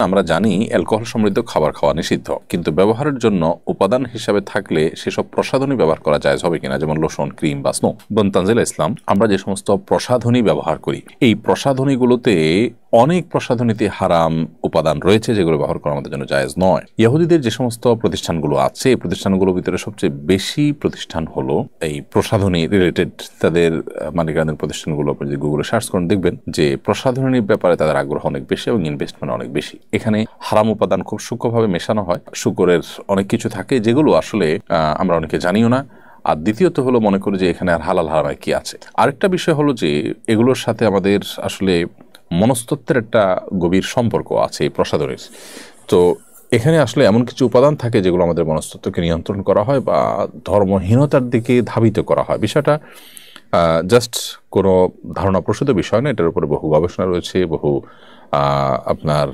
আমরা জানি অ্যালকোহল সমৃদ্ধ খাবার খাওয়া নিষিদ্ধ, কিন্তু ব্যবহারের জন্য উপাদান হিসাবে থাকলে সেসব প্রসাধনী ব্যবহার করা যায় হবে কিনা, যেমন লোশন, ক্রিম বা স্নো। বোন তানজিলা ইসলাম, আমরা যে সমস্ত প্রসাধনী ব্যবহার করি এই প্রসাধনীগুলোতে অনেক প্রসাধনীতে হারাম উপাদান রয়েছে যেগুলো ব্যবহার করা আমাদের জন্য জায়েজ নয়। ইহুদিদের যে সমস্ত প্রতিষ্ঠানগুলো আছে এই প্রতিষ্ঠানগুলোর ভিতরে সবচেয়ে বেশি প্রতিষ্ঠান হলো এই প্রসাধনী রিলেটেড। তাদের মালিকানাধীন প্রতিষ্ঠানগুলো আপনি যদি গুগলে সার্চ করেন দেখবেন যে প্রসাধনীর ব্যাপারে তাদের আগ্রহ অনেক বেশি এবং ইনভেস্টমেন্ট অনেক বেশি। এখানে হারাম উপাদান খুব সূক্ষ্মভাবে মেশানো হয়, শুকরের অনেক কিছু থাকে যেগুলো আসলে আমরা অনেকে জানিও না। আর দ্বিতীয়ত হলো মনে করি যে এখানে আর হালাল হারামে কি আছে। আরেকটা বিষয় হলো যে এগুলোর সাথে আমাদের আসলে মনস্তত্ত্বের একটা গভীর সম্পর্ক আছে এই প্রসাধনীর। তো এখানে আসলে এমন কিছু উপাদান থাকে যেগুলো আমাদের মনস্তত্ত্বকে নিয়ন্ত্রণ করা হয় বা ধর্মহীনতার দিকে ধাবিত করা হয়। বিষয়টা জাস্ট কোনো ধারণা প্রসূত বিষয় না, এটার উপরে বহু গবেষণা রয়েছে, বহু আপনার